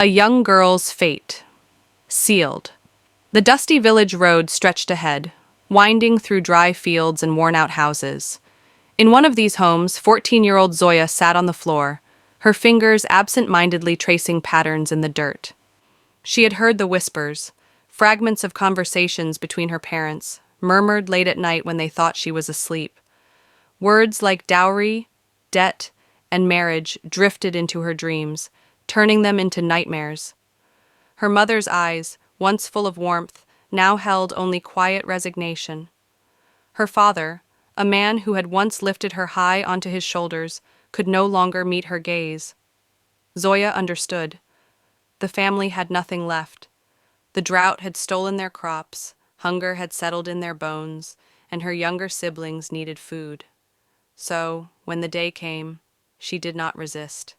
A young girl's fate. Sealed. The dusty village road stretched ahead, winding through dry fields and worn-out houses. In one of these homes, 14-year-old Zoya sat on the floor, her fingers absent-mindedly tracing patterns in the dirt. She had heard the whispers, fragments of conversations between her parents, murmured late at night when they thought she was asleep. Words like dowry, debt, and marriage drifted into her dreams, turning them into nightmares. Her mother's eyes, once full of warmth, now held only quiet resignation. Her father, a man who had once lifted her high onto his shoulders, could no longer meet her gaze. Zoya understood. The family had nothing left. The drought had stolen their crops, hunger had settled in their bones, and her younger siblings needed food. So, when the day came, she did not resist.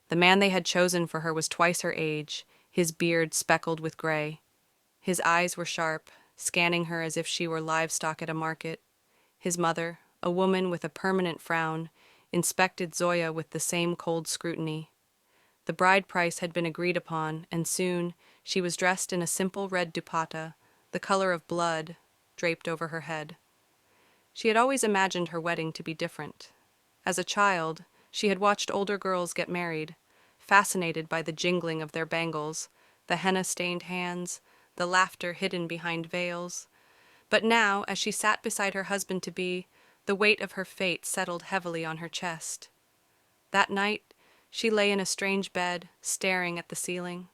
The man they had chosen for her was twice her age, his beard speckled with gray. His eyes were sharp, scanning her as if she were livestock at a market. His mother, a woman with a permanent frown, inspected Zoya with the same cold scrutiny. The bride price had been agreed upon, and soon she was dressed in a simple red dupatta, the color of blood, draped over her head. She had always imagined her wedding to be different. As a child, she had watched older girls get married, fascinated by the jingling of their bangles, the henna-stained hands, the laughter hidden behind veils. But now, as she sat beside her husband-to-be, the weight of her fate settled heavily on her chest. That night, she lay in a strange bed, staring at the ceiling.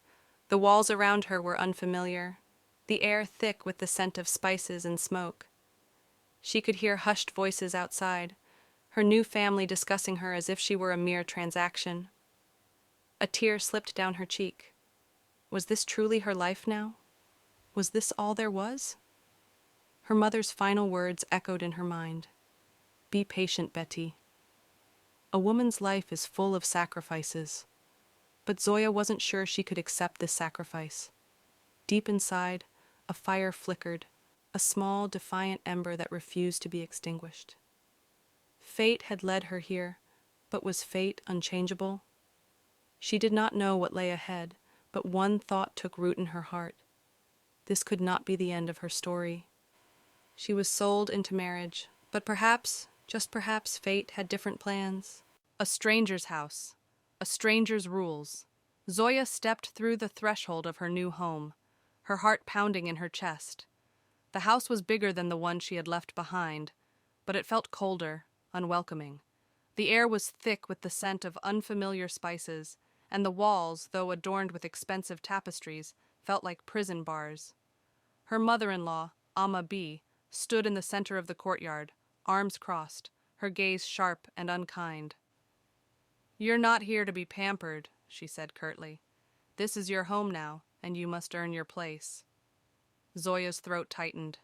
The walls around her were unfamiliar, the air thick with the scent of spices and smoke. She could hear hushed voices outside, her new family discussing her as if she were a mere transaction. A tear slipped down her cheek. Was this truly her life now? Was this all there was? Her mother's final words echoed in her mind. Be patient, Betty. A woman's life is full of sacrifices. But Zoya wasn't sure she could accept this sacrifice. Deep inside, a fire flickered, a small, defiant ember that refused to be extinguished. Fate had led her here, but was fate unchangeable? She did not know what lay ahead, but one thought took root in her heart. This could not be the end of her story. She was sold into marriage, but perhaps, just perhaps, fate had different plans. A stranger's house, a stranger's rules. Zoya stepped through the threshold of her new home, her heart pounding in her chest. The house was bigger than the one she had left behind, but it felt colder, unwelcoming. The air was thick with the scent of unfamiliar spices, and the walls, though adorned with expensive tapestries, felt like prison bars. Her mother-in-law, Amma B., stood in the center of the courtyard, arms crossed, her gaze sharp and unkind. "You're not here to be pampered," she said curtly. "This is your home now, and you must earn your place." Zoya's throat tightened.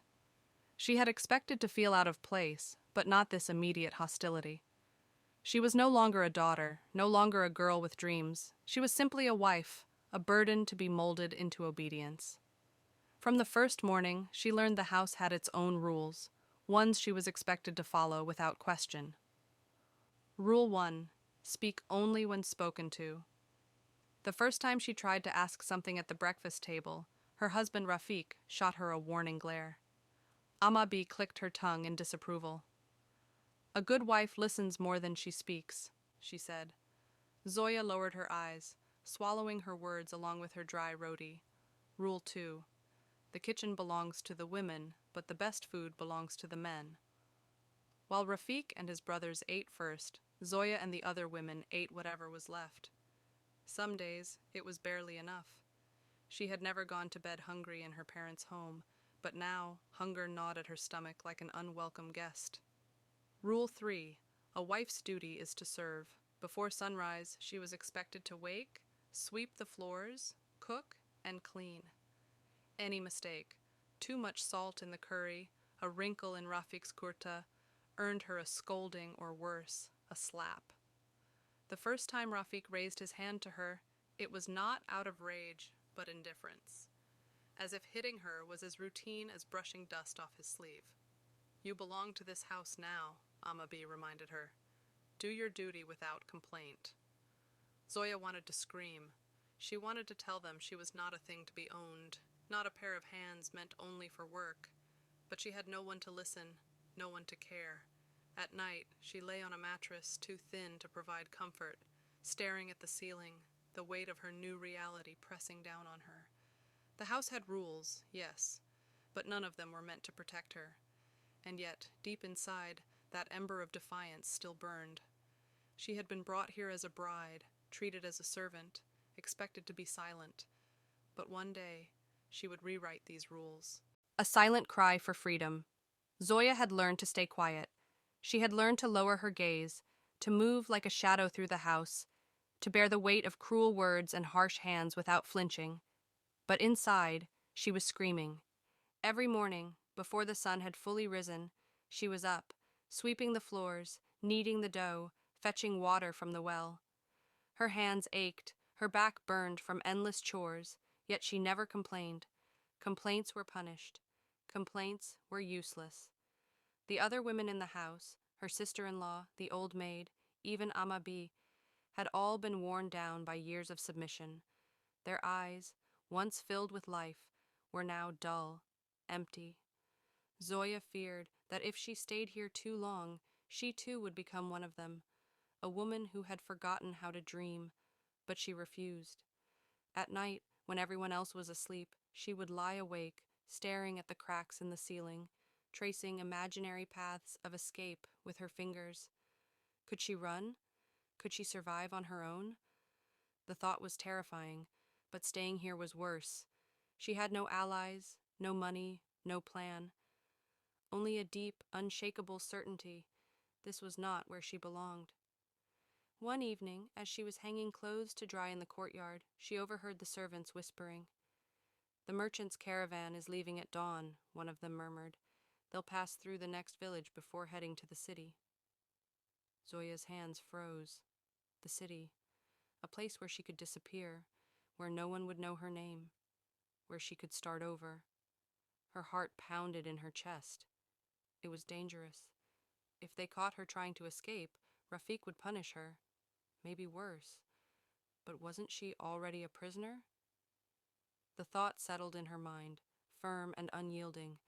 She had expected to feel out of place, but not this immediate hostility. She was no longer a daughter, no longer a girl with dreams. She was simply a wife, a burden to be molded into obedience. From the first morning, she learned the house had its own rules, ones she was expected to follow without question. Rule 1. Speak only when spoken to. The first time she tried to ask something at the breakfast table, her husband Rafik shot her a warning glare. Amabi clicked her tongue in disapproval. "A good wife listens more than she speaks," she said. Zoya lowered her eyes, swallowing her words along with her dry roti. Rule 2. The kitchen belongs to the women, but the best food belongs to the men. While Rafik and his brothers ate first, Zoya and the other women ate whatever was left. Some days, it was barely enough. She had never gone to bed hungry in her parents' home, but now hunger gnawed at her stomach like an unwelcome guest. Rule 3. A wife's duty is to serve. Before sunrise, she was expected to wake, sweep the floors, cook, and clean. Any mistake, too much salt in the curry, a wrinkle in Rafik's kurta, earned her a scolding or worse, a slap. The first time Rafik raised his hand to her, it was not out of rage, but indifference, as if hitting her was as routine as brushing dust off his sleeve. "You belong to this house now," Amabi reminded her. "Do your duty without complaint." Zoya wanted to scream. She wanted to tell them she was not a thing to be owned, not a pair of hands meant only for work, but she had no one to listen, no one to care. At night, she lay on a mattress too thin to provide comfort, staring at the ceiling, the weight of her new reality pressing down on her. The house had rules, yes, but none of them were meant to protect her. And yet, deep inside, that ember of defiance still burned. She had been brought here as a bride, treated as a servant, expected to be silent. But one day, she would rewrite these rules. A silent cry for freedom. Zoya had learned to stay quiet. She had learned to lower her gaze, to move like a shadow through the house, to bear the weight of cruel words and harsh hands without flinching. But inside, she was screaming. Every morning, before the sun had fully risen, she was up, sweeping the floors, kneading the dough, fetching water from the well. Her hands ached, her back burned from endless chores, yet she never complained. Complaints were punished. Complaints were useless. The other women in the house, her sister-in-law, the old maid, even Amabi, had all been worn down by years of submission. Their eyes, once filled with life, were now dull, empty. Zoya feared that if she stayed here too long, she too would become one of them, a woman who had forgotten how to dream, but she refused. At night, when everyone else was asleep, she would lie awake, staring at the cracks in the ceiling, tracing imaginary paths of escape with her fingers. Could she run? Could she survive on her own? The thought was terrifying, but staying here was worse. She had no allies, no money, no plan. Only a deep, unshakable certainty. This was not where she belonged. One evening, as she was hanging clothes to dry in the courtyard, she overheard the servants whispering. "The merchant's caravan is leaving at dawn," one of them murmured. "They'll pass through the next village before heading to the city." Zoya's hands froze. The city. A place where she could disappear, where no one would know her name, where she could start over. Her heart pounded in her chest. It was dangerous. If they caught her trying to escape, Rafik would punish her. Maybe worse. But wasn't she already a prisoner? The thought settled in her mind, firm and unyielding.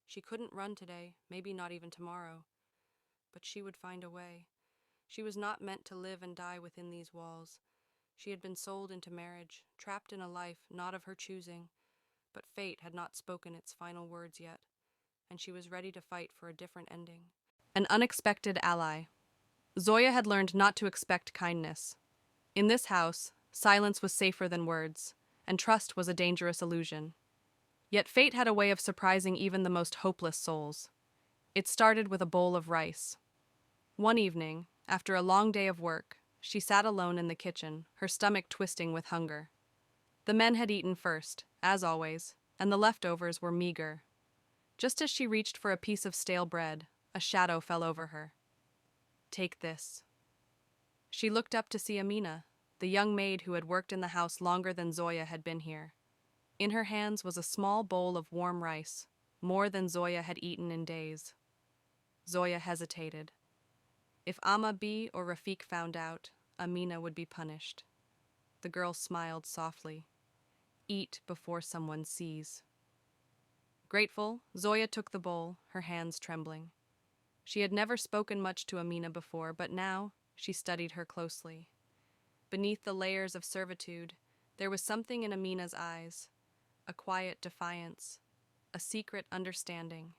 She couldn't run today, maybe not even tomorrow. But she would find a way. She was not meant to live and die within these walls. She had been sold into marriage, trapped in a life not of her choosing. But fate had not spoken its final words yet, and she was ready to fight for a different ending. An unexpected ally. Zoya had learned not to expect kindness. In this house, silence was safer than words, and trust was a dangerous illusion. Yet fate had a way of surprising even the most hopeless souls. It started with a bowl of rice. One evening, after a long day of work, she sat alone in the kitchen, her stomach twisting with hunger. The men had eaten first, as always, and the leftovers were meager. Just as she reached for a piece of stale bread, a shadow fell over her. "Take this." She looked up to see Amina, the young maid who had worked in the house longer than Zoya had been here. In her hands was a small bowl of warm rice, more than Zoya had eaten in days. Zoya hesitated. If Amabi or Rafik found out, Amina would be punished. The girl smiled softly. "Eat before someone sees." Grateful, Zoya took the bowl, her hands trembling. She had never spoken much to Amina before, but now she studied her closely. Beneath the layers of servitude, there was something in Amina's eyes, a quiet defiance, a secret understanding.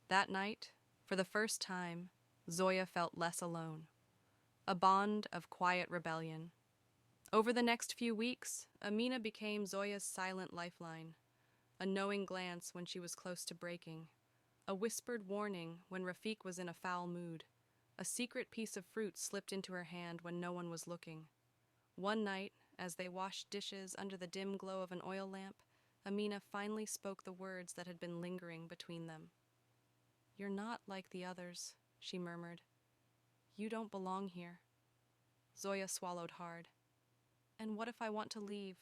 That night, for the first time, Zoya felt less alone. A bond of quiet rebellion. Over the next few weeks, Amina became Zoya's silent lifeline, a knowing glance when she was close to breaking, a whispered warning when Rafik was in a foul mood, a secret piece of fruit slipped into her hand when no one was looking. One night, as they washed dishes under the dim glow of an oil lamp, Amina finally spoke the words that had been lingering between them. "You're not like the others," she murmured. "You don't belong here." Zoya swallowed hard. "And what if I want to leave?"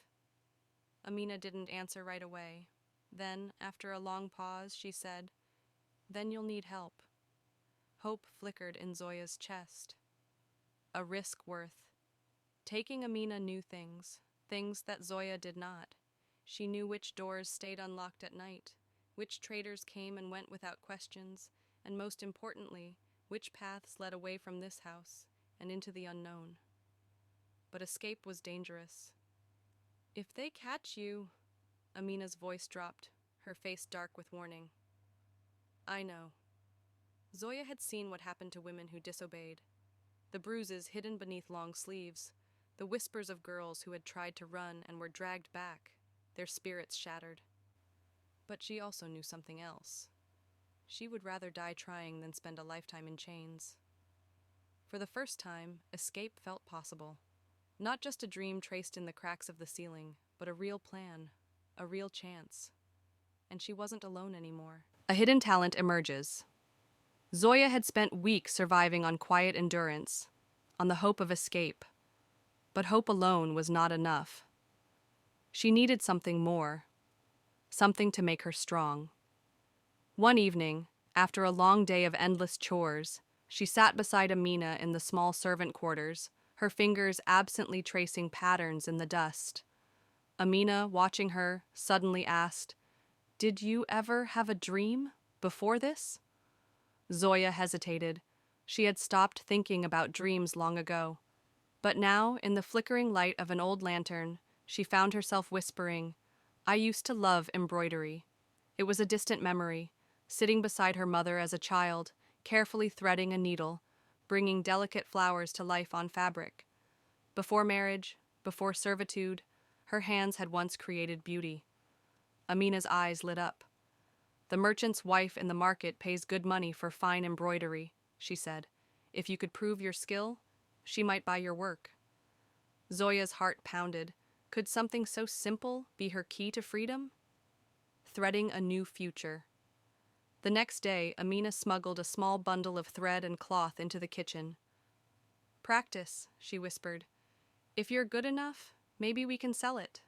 Amina didn't answer right away. Then, after a long pause, she said, "Then you'll need help." Hope flickered in Zoya's chest. A risk worth. Taking Amina knew things. things that Zoya did not. She knew which doors stayed unlocked at night, which traders came and went without questions, and most importantly, which paths led away from this house and into the unknown. But escape was dangerous. "If they catch you," Amina's voice dropped, her face dark with warning. "I know." Zoya had seen what happened to women who disobeyed. The bruises hidden beneath long sleeves, the whispers of girls who had tried to run and were dragged back, their spirits shattered. But she also knew something else. She would rather die trying than spend a lifetime in chains. For the first time, escape felt possible. Not just a dream traced in the cracks of the ceiling, but a real plan, a real chance. And she wasn't alone anymore. A hidden talent emerges. Zoya had spent weeks surviving on quiet endurance, on the hope of escape. But hope alone was not enough. She needed something more, something to make her strong. One evening, after a long day of endless chores, she sat beside Amina in the small servant quarters, her fingers absently tracing patterns in the dust. Amina, watching her, suddenly asked, "Did you ever have a dream before this?" Zoya hesitated. She had stopped thinking about dreams long ago. But now, in the flickering light of an old lantern, she found herself whispering, "I used to love embroidery." It was a distant memory, sitting beside her mother as a child, carefully threading a needle, bringing delicate flowers to life on fabric. Before marriage, before servitude, her hands had once created beauty. Amina's eyes lit up. "The merchant's wife in the market pays good money for fine embroidery," she said. "If you could prove your skill, she might buy your work." Zoya's heart pounded. Could something so simple be her key to freedom? Threading a new future. The next day, Amina smuggled a small bundle of thread and cloth into the kitchen. "Practice," she whispered. "If you're good enough, maybe we can sell it."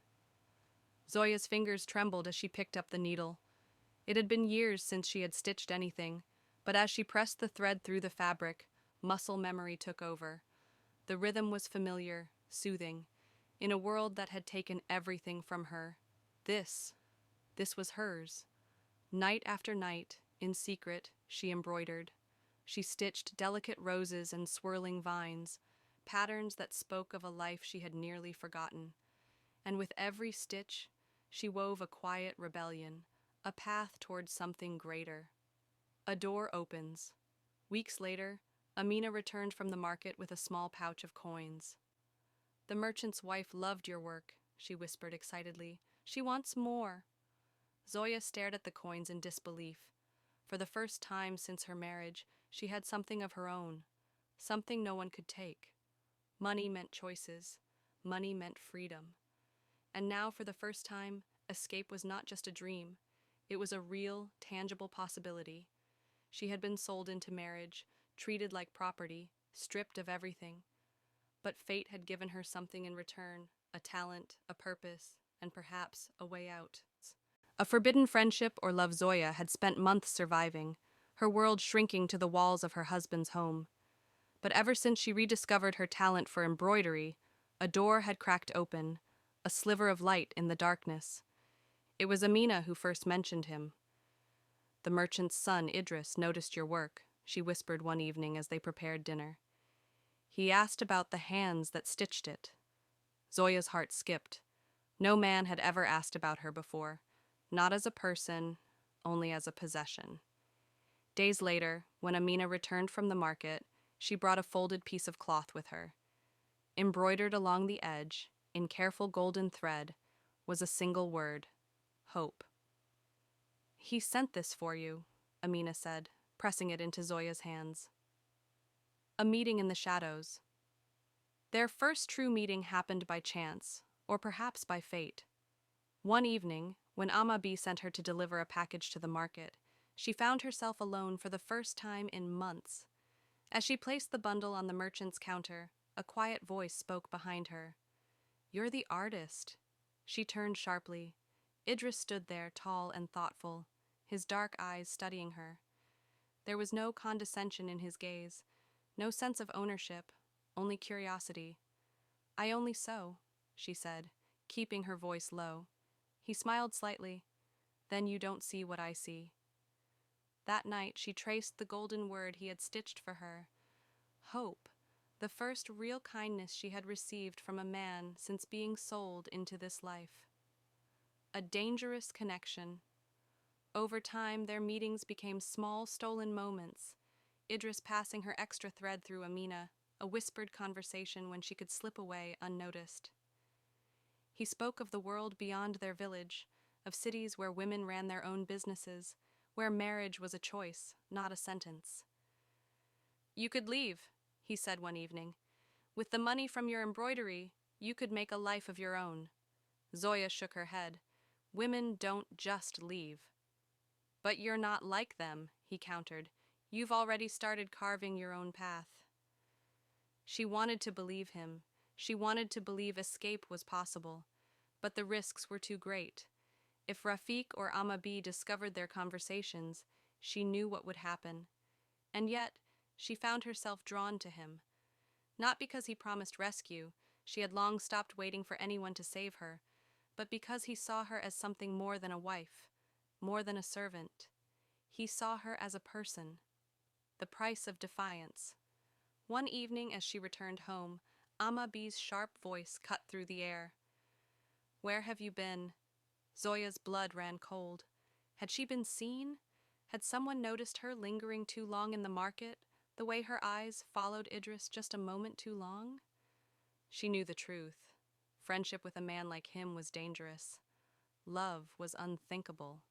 Zoya's fingers trembled as she picked up the needle. It had been years since she had stitched anything, but as she pressed the thread through the fabric, muscle memory took over. The rhythm was familiar, soothing, in a world that had taken everything from her. This was hers. Night after night, in secret, she embroidered. She stitched delicate roses and swirling vines, patterns that spoke of a life she had nearly forgotten. And with every stitch, she wove a quiet rebellion, a path towards something greater. A door opens. Weeks later, Amina returned from the market with a small pouch of coins. "The merchant's wife loved your work," she whispered excitedly. "She wants more." Zoya stared at the coins in disbelief. For the first time since her marriage, she had something of her own, something no one could take. Money meant choices. Money meant freedom. And now, for the first time, escape was not just a dream. It was a real, tangible possibility. She had been sold into marriage, treated like property, stripped of everything. But fate had given her something in return, a talent, a purpose, and perhaps a way out. A forbidden friendship or love Zoya had spent months surviving, her world shrinking to the walls of her husband's home. But ever since she rediscovered her talent for embroidery, a door had cracked open, a sliver of light in the darkness. It was Amina who first mentioned him. "The merchant's son, Idris, noticed your work," she whispered one evening as they prepared dinner. "He asked about the hands that stitched it." Zoya's heart skipped. No man had ever asked about her before, not as a person, only as a possession. Days later, when Amina returned from the market, she brought a folded piece of cloth with her. Embroidered along the edge, in careful golden thread, was a single word: hope. "He sent this for you," Amina said, pressing it into Zoya's hands. A meeting in the shadows. Their first true meeting happened by chance, or perhaps by fate. One evening, when Amabi sent her to deliver a package to the market, she found herself alone for the first time in months. As she placed the bundle on the merchant's counter, a quiet voice spoke behind her. "You're the artist." She turned sharply. Idris stood there, tall and thoughtful, his dark eyes studying her. There was no condescension in his gaze, no sense of ownership, only curiosity. "I only sew," she said, keeping her voice low. He smiled slightly. Then you don't see what I see. That night she traced the golden word he had stitched for her. Hope, the first real kindness she had received from a man since being sold into this life. A dangerous connection. Over time, their meetings became small, stolen moments. Idris passing her extra thread through Amina, a whispered conversation when she could slip away unnoticed. He spoke of the world beyond their village, of cities where women ran their own businesses, where marriage was a choice, not a sentence. You could leave, he said one evening. With the money from your embroidery, you could make a life of your own. Zoya shook her head. Women don't just leave. But you're not like them, he countered. You've already started carving your own path. She wanted to believe him. She wanted to believe escape was possible. But the risks were too great. If Rafiq or Amabi discovered their conversations, she knew what would happen. And yet, she found herself drawn to him. Not because he promised rescue, she had long stopped waiting for anyone to save her, but because he saw her as something more than a wife, more than a servant. He saw her as a person. The price of defiance. One evening as she returned home, Amabi's sharp voice cut through the air. Where have you been? Zoya's blood ran cold. Had she been seen? Had someone noticed her lingering too long in the market, the way her eyes followed Idris just a moment too long? She knew the truth. Friendship with a man like him was dangerous. Love was unthinkable.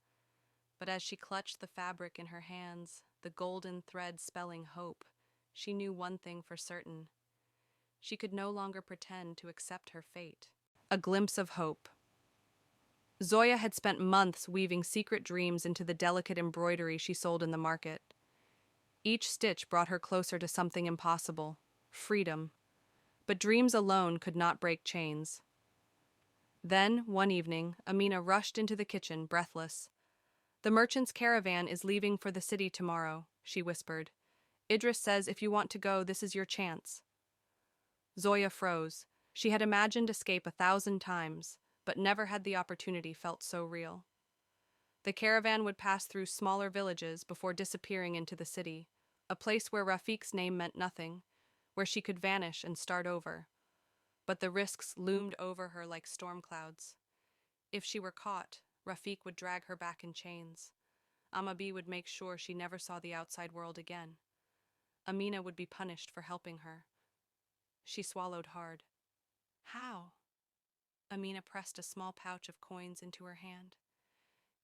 But as she clutched the fabric in her hands, the golden thread spelling hope, she knew one thing for certain. She could no longer pretend to accept her fate. A glimpse of hope. Zoya had spent months weaving secret dreams into the delicate embroidery she sold in the market. Each stitch brought her closer to something impossible, freedom. But dreams alone could not break chains. Then, one evening, Amina rushed into the kitchen, breathless. The merchant's caravan is leaving for the city tomorrow, she whispered. Idris says if you want to go, this is your chance. Zoya froze. She had imagined escape 1,000 times, but never had the opportunity felt so real. The caravan would pass through smaller villages before disappearing into the city, a place where Rafiq's name meant nothing, where she could vanish and start over. But the risks loomed over her like storm clouds. If she were caught, Rafiq would drag her back in chains. Amabi would make sure she never saw the outside world again. Amina would be punished for helping her. She swallowed hard. How? Amina pressed a small pouch of coins into her hand.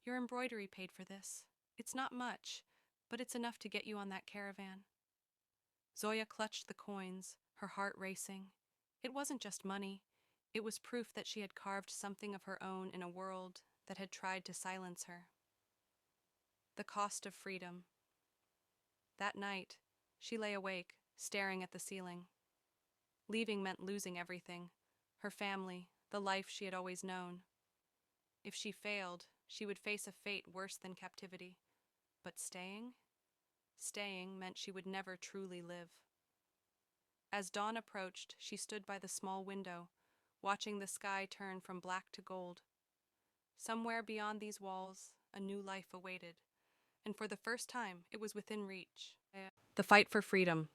Your embroidery paid for this. It's not much, but it's enough to get you on that caravan. Zoya clutched the coins, her heart racing. It wasn't just money. It was proof that she had carved something of her own in a world that had tried to silence her. The cost of freedom. That night, she lay awake, staring at the ceiling. Leaving meant losing everything, her family, the life she had always known. If she failed, she would face a fate worse than captivity. But staying? Staying meant she would never truly live. As dawn approached, she stood by the small window, watching the sky turn from black to gold. Somewhere beyond these walls, a new life awaited, and for the first time, it was within reach. The fight for freedom.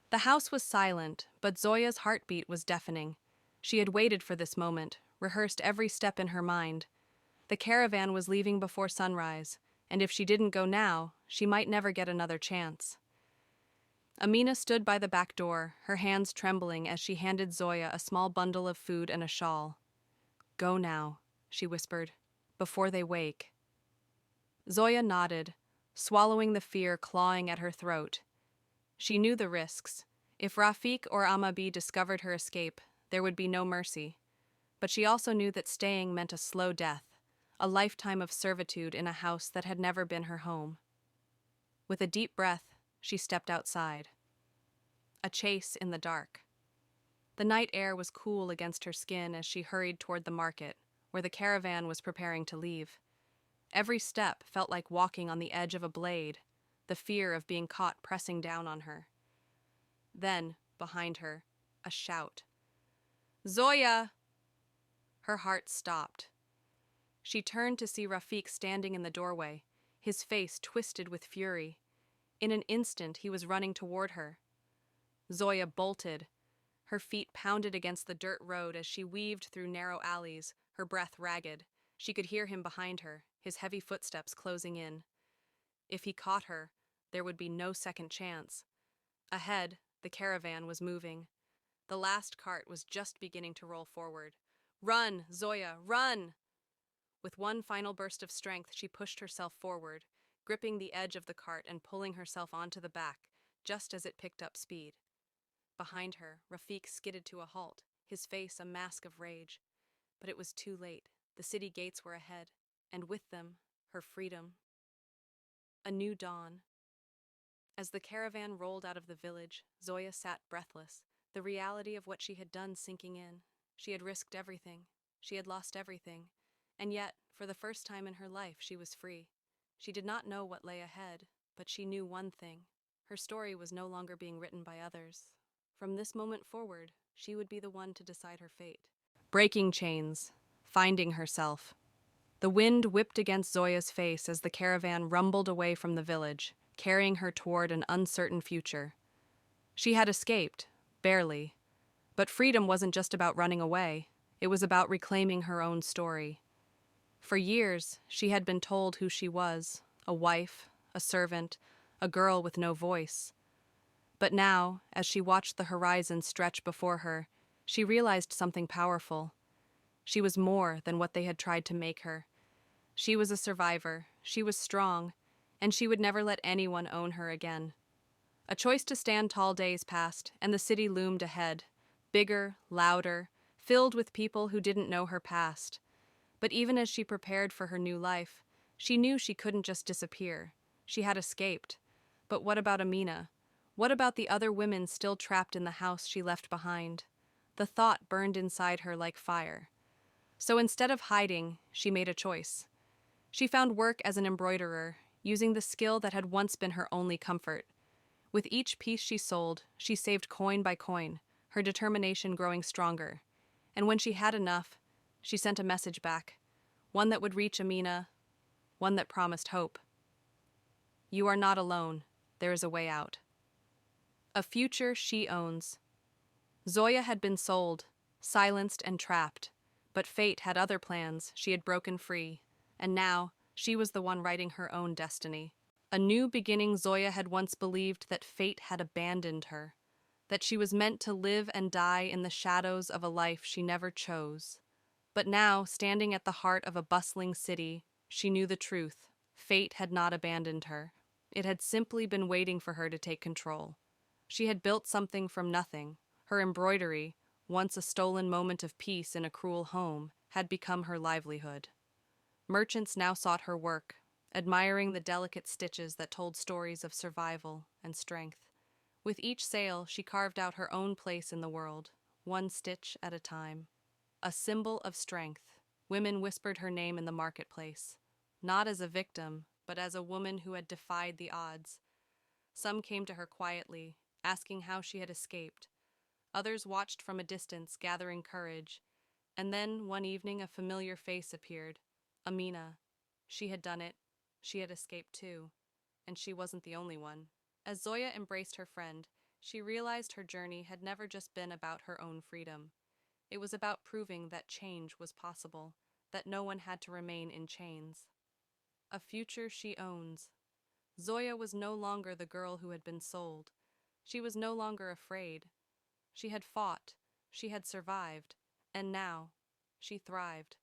The house was silent, but Zoya's heartbeat was deafening. She had waited for this moment, rehearsed every step in her mind. The caravan was leaving before sunrise, and if she didn't go now, she might never get another chance. Amina stood by the back door, her hands trembling as she handed Zoya a small bundle of food and a shawl. Go now, she whispered, before they wake. Zoya nodded, swallowing the fear clawing at her throat. She knew the risks. If Rafiq or Amabi discovered her escape, there would be no mercy. But she also knew that staying meant a slow death, a lifetime of servitude in a house that had never been her home. With a deep breath, she stepped outside. A chase in the dark. The night air was cool against her skin as she hurried toward the market, where the caravan was preparing to leave. Every step felt like walking on the edge of a blade, the fear of being caught pressing down on her. Then, behind her, a shout. Zoya! Her heart stopped. She turned to see Rafik standing in the doorway, his face twisted with fury. In an instant, he was running toward her. Zoya bolted. Her feet pounded against the dirt road as she weaved through narrow alleys, her breath ragged. She could hear him behind her, his heavy footsteps closing in. If he caught her, there would be no second chance. Ahead, the caravan was moving. The last cart was just beginning to roll forward. "Run, Zoya, run!" With one final burst of strength, she pushed herself forward, gripping the edge of the cart and pulling herself onto the back, just as it picked up speed. Behind her, Rafik skidded to a halt, his face a mask of rage. But it was too late. The city gates were ahead, and with them, her freedom. A new dawn. As the caravan rolled out of the village, Zoya sat breathless, the reality of what she had done sinking in. She had risked everything. She had lost everything. And yet, for the first time in her life, she was free. She did not know what lay ahead, but she knew one thing. Her story was no longer being written by others. From this moment forward, she would be the one to decide her fate. Breaking chains. Finding herself. The wind whipped against Zoya's face as the caravan rumbled away from the village, carrying her toward an uncertain future. She had escaped, barely. But freedom wasn't just about running away. It was about reclaiming her own story. For years, she had been told who she was, a wife, a servant, a girl with no voice. But now, as she watched the horizon stretch before her, she realized something powerful. She was more than what they had tried to make her. She was a survivor, she was strong, and she would never let anyone own her again. A choice to stand tall days passed, and the city loomed ahead, bigger, louder, filled with people who didn't know her past. But even as she prepared for her new life, she knew she couldn't just disappear. She had escaped. But what about Amina? What about the other women still trapped in the house she left behind? The thought burned inside her like fire. So instead of hiding, she made a choice. She found work as an embroiderer, using the skill that had once been her only comfort. With each piece she sold, she saved coin by coin, her determination growing stronger. And when she had enough, she sent a message back, one that would reach Amina, one that promised hope. "You are not alone. There is a way out." A future she owns. Zoya had been sold, silenced and trapped, but fate had other plans. She had broken free, and now she was the one writing her own destiny. A new beginning. Zoya had once believed that fate had abandoned her, that she was meant to live and die in the shadows of a life she never chose. But now, standing at the heart of a bustling city, she knew the truth. Fate had not abandoned her. It had simply been waiting for her to take control. She had built something from nothing. Her embroidery, once a stolen moment of peace in a cruel home, had become her livelihood. Merchants now sought her work, admiring the delicate stitches that told stories of survival and strength. With each sale, she carved out her own place in the world, one stitch at a time. A symbol of strength, women whispered her name in the marketplace, not as a victim, but as a woman who had defied the odds. Some came to her quietly, asking how she had escaped. Others watched from a distance, gathering courage. And then, one evening, a familiar face appeared. Amina. She had done it. She had escaped too. And she wasn't the only one. As Zoya embraced her friend, she realized her journey had never just been about her own freedom. It was about proving that change was possible, that no one had to remain in chains. A future she owns. Zoya was no longer the girl who had been sold. She was no longer afraid. She had fought, she had survived, and now she thrived.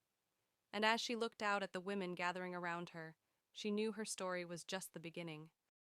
And as she looked out at the women gathering around her, she knew her story was just the beginning.